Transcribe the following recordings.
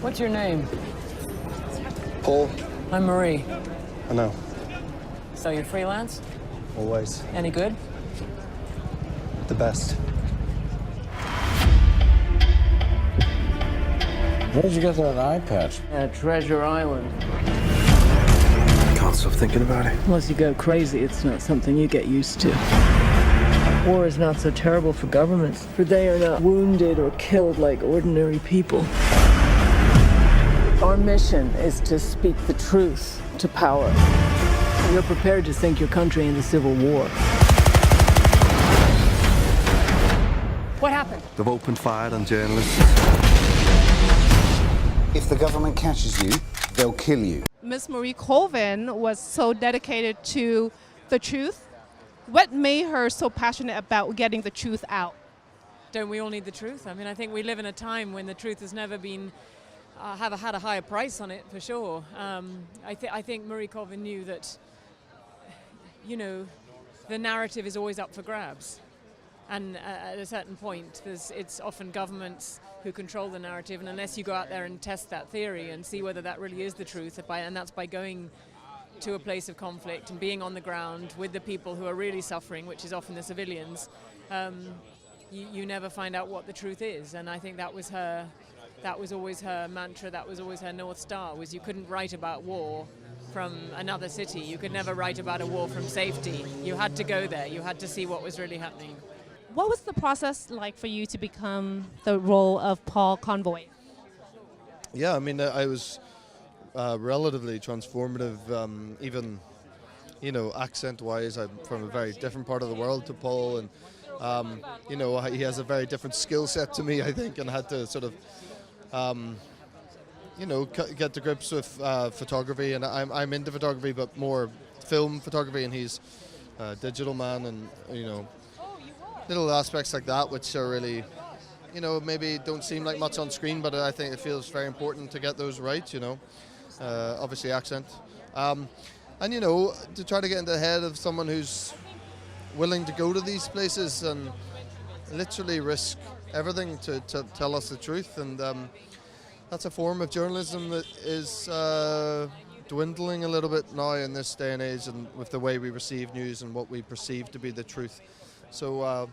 What's your name? Paul. I'm Marie. I know. So you're freelance? Always. Any good? The best. Where'd you get that eye patch? At Treasure Island. Can't stop thinking about it. Unless you go crazy, it's not something you get used to. War is not so terrible for governments, for they are not wounded or killed like ordinary people. Our mission is to speak the truth to power. You're prepared to sink your country into civil war. What happened? They've opened fire on journalists. If the government catches you, they'll kill you. Miss Marie Colvin was so dedicated to the truth. What made her so passionate about getting the truth out? Don't we all need the truth? I mean, I think we live in a time when the truth has never been had a higher price on it, for sure. I think Marie Colvin knew that, you know, the narrative is always up for grabs. And at a certain point, it's often governments who control the narrative, and unless you go out there and test that theory and see whether that really is the truth, and that's by going to a place of conflict and being on the ground with the people who are really suffering, which is often the civilians, you never find out what the truth is. And I think that was always her mantra, that was always her North Star, was you couldn't write about war from another city. You could never write about a war from safety. You had to go there. You had to see what was really happening. What was the process like for you to become the role of Paul Conroy? Yeah, I mean, I was relatively transformative, even, you know, accent-wise. I'm from a very different part of the world to Paul, and, you know, he has a very different skill set to me, I think, and had to sort of, you know, get to grips with photography. And I'm into photography, but more film photography, and he's a digital man, and, you know, little aspects like that which are really, you know, maybe don't seem like much on screen, but I think it feels very important to get those right, you know. Obviously accent. And, you know, to try to get into the head of someone who's willing to go to these places and literally risk everything to tell us the truth. And that's a form of journalism that is dwindling a little bit now in this day and age, and with the way we receive news and what we perceive to be the truth. So,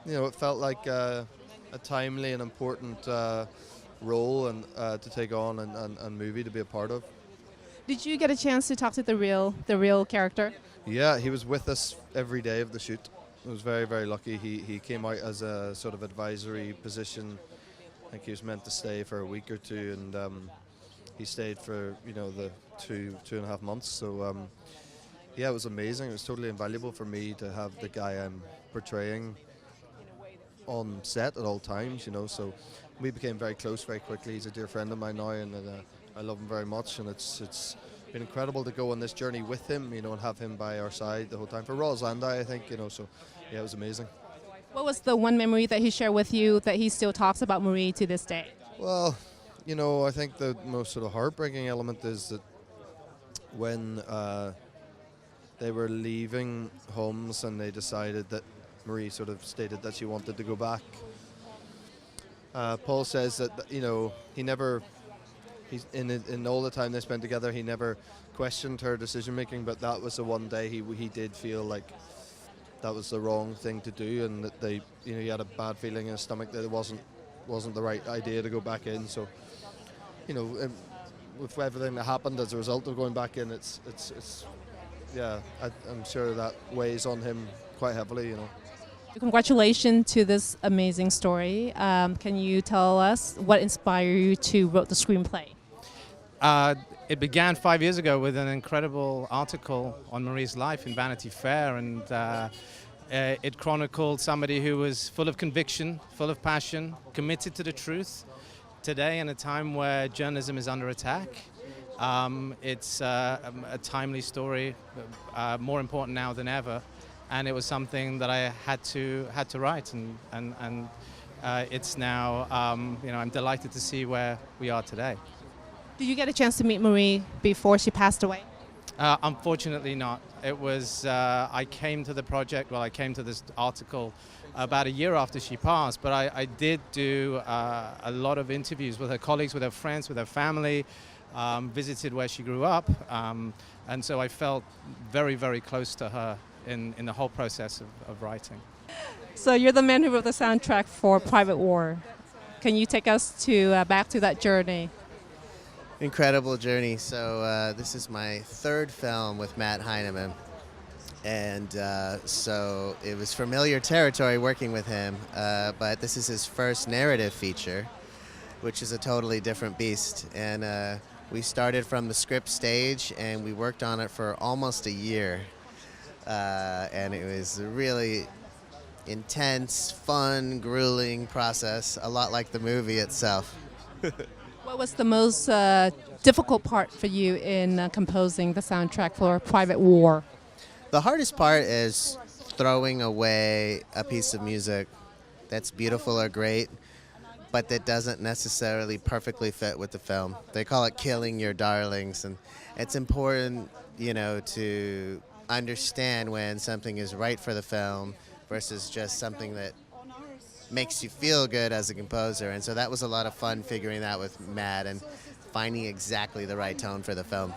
you know, it felt like a timely and important role and to take on and movie to be a part of. Did you get a chance to talk to the real character? Yeah, he was with us every day of the shoot. I was very, very lucky. He came out as a sort of advisory position. I think he was meant to stay for a week or two, and he stayed for, you know, the two and a half months. So yeah, it was amazing. It was totally invaluable for me to have the guy I'm portraying on set at all times, you know. So we became very close very quickly. He's a dear friend of mine now, and I love him very much. And it's been incredible to go on this journey with him, you know, and have him by our side the whole time. For Rosamund, I think, you know. So yeah, it was amazing. What was the one memory that he shared with you that he still talks about Marie to this day? Well, you know, I think the most sort of heartbreaking element is that when they were leaving Homs and they decided that Marie sort of stated that she wanted to go back. Paul says that, you know, he's in all the time they spent together, he never questioned her decision making, but that was the one day he did feel like that was the wrong thing to do, and that they, you know, he had a bad feeling in his stomach that it wasn't the right idea to go back in. So, you know, with everything that happened as a result of going back in, it's yeah, I'm sure that weighs on him quite heavily, you know. Congratulations to this amazing story. Can you tell us what inspired you to write the screenplay? It began 5 years ago with an incredible article on Marie's life in Vanity Fair, and it chronicled somebody who was full of conviction, full of passion, committed to the truth. Today, in a time where journalism is under attack, it's a timely story, more important now than ever, and it was something that I had to write, and it's now, you know, I'm delighted to see where we are today. Did you get a chance to meet Marie before she passed away? Unfortunately not. It was, I came to the project, I came to this article about a year after she passed, but I did do a lot of interviews with her colleagues, with her friends, with her family, visited where she grew up, and so I felt very, very close to her in the whole process of writing. So you're the man who wrote the soundtrack for Private War. Can you take us back to that journey? Incredible journey. So this is my third film with Matt Heineman, and so it was familiar territory working with him, but this is his first narrative feature, which is a totally different beast. And we started from the script stage, and we worked on it for almost a year, and it was a really intense, fun, grueling process, a lot like the movie itself. What was the most difficult part for you in composing the soundtrack for Private War? The hardest part is throwing away a piece of music that's beautiful or great, but that doesn't necessarily perfectly fit with the film. They call it killing your darlings, and it's important, to understand when something is right for the film versus just something that makes you feel good as a composer. And so that was a lot of fun figuring that with Matt and finding exactly the right tone for the film.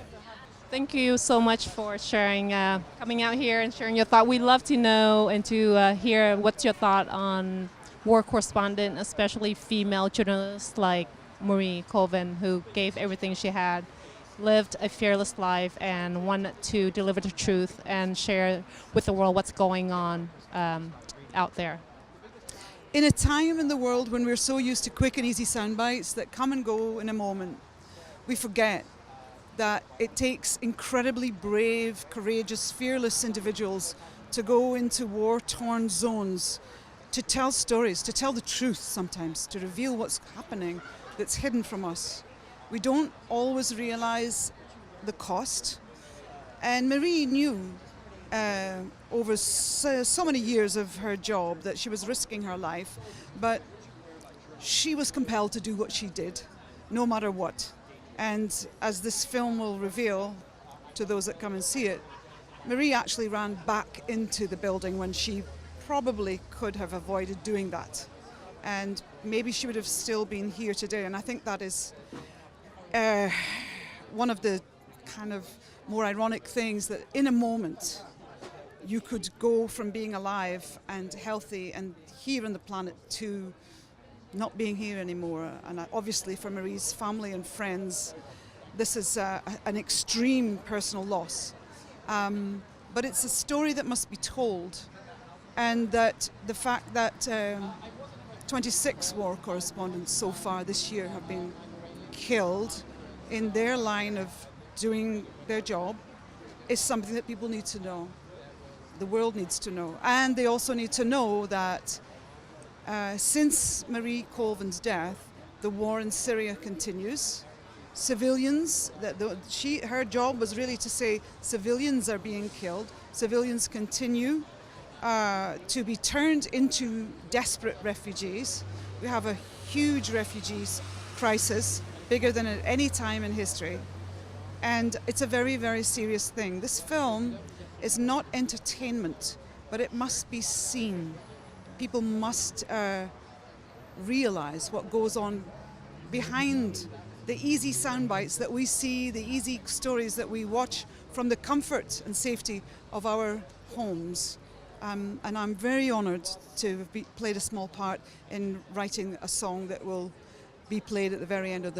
Thank you so much for sharing, coming out here and sharing your thought. We'd love to know and to hear what's your thought on war correspondent, especially female journalists like Marie Colvin, who gave everything she had, lived a fearless life, and wanted to deliver the truth and share with the world what's going on out there. In a time in the world when we're so used to quick and easy sound bites that come and go in a moment, we forget that it takes incredibly brave, courageous, fearless individuals to go into war-torn zones, to tell stories, to tell the truth sometimes, to reveal what's happening that's hidden from us. We don't always realize the cost. And Marie knew over so many years of her job that she was risking her life, but she was compelled to do what she did, no matter what. And as this film will reveal to those that come and see it, Marie actually ran back into the building when she probably could have avoided doing that. And maybe she would have still been here today. And I think that is one of the kind of more ironic things, that in a moment you could go from being alive and healthy and here on the planet to not being here anymore. And obviously for Marie's family and friends, this is an extreme personal loss. But it's a story that must be told, and that the fact that 26 war correspondents so far this year have been killed in their line of doing their job is something that people need to know. The world needs to know. And they also need to know that since Marie Colvin's death, the war in Syria continues. Civilians, her job was really to say civilians are being killed. Civilians continue to be turned into desperate refugees. We have a huge refugees crisis, bigger than at any time in history. And it's a very, very serious thing. This film is not entertainment, but it must be seen. People must realize what goes on behind the easy sound bites that we see, the easy stories that we watch from the comfort and safety of our homes. And I'm very honored to have played a small part in writing a song that will be played at the very end of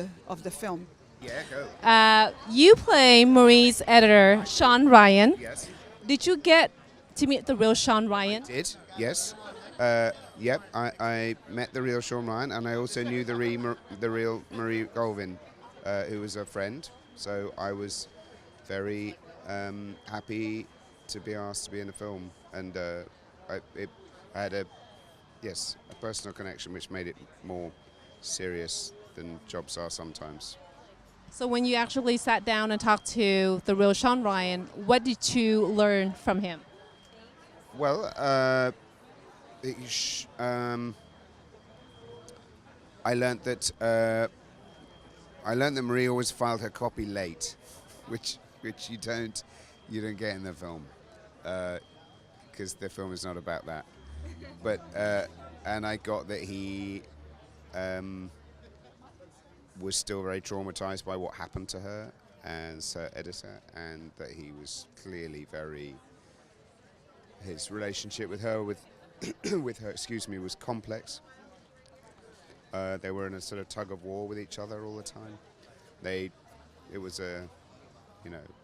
the film. Yeah, go. You play Marie's editor, Sean Ryan. Yes. Did you get to meet the real Sean Ryan? Did, yes. Yep, I met the real Sean Ryan, and I also knew the real Marie Colvin, who was a friend. So I was very happy to be asked to be in the film, and I had a personal connection which made it more serious than jobs are sometimes. So when you actually sat down and talked to the real Sean Ryan, what did you learn from him? Well, I learned that Marie always filed her copy late, which which you don't get in the film, because the film is not about that. But and I got that he was still very traumatized by what happened to her as her editor, and that he was clearly his relationship with her with her, was complex. They were in a sort of tug of war with each other all the time. It was a,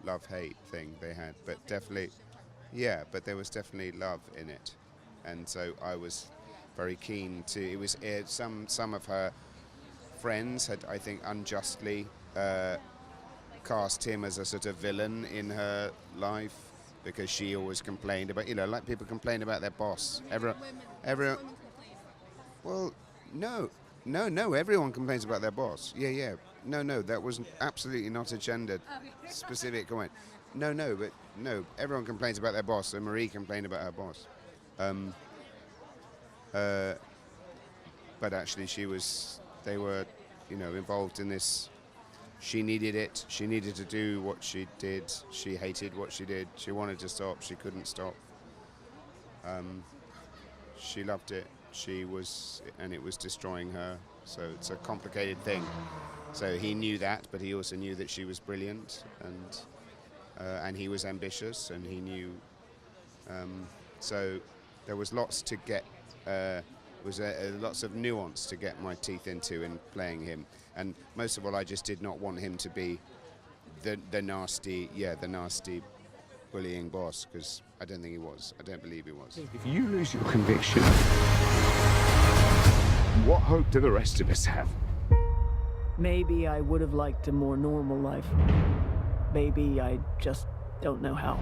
love-hate thing they had, but definitely, but there was definitely love in it. And so I was very keen to, some of her friends had, I think, unjustly cast him as a sort of villain in her life, because she always complained about, like people complain about their boss. Everyone. Well, no, everyone complains about their boss. Yeah. No, that was absolutely not a gender-specific comment. No, everyone complains about their boss, so Marie complained about her boss. But actually they were, involved in this. She needed it. She needed to do what she did. She hated what she did. She wanted to stop. She couldn't stop. She loved it. And it was destroying her. So it's a complicated thing. So he knew that, but he also knew that she was brilliant, and he was ambitious, and he knew. So there was lots to get. Lots of nuance to get my teeth into in playing him, and most of all, I just did not want him to be the nasty bullying boss, because I don't think he was. I don't believe he was. If you lose your conviction, what hope do the rest of us have? Maybe I would have liked a more normal life. Maybe I just don't know how.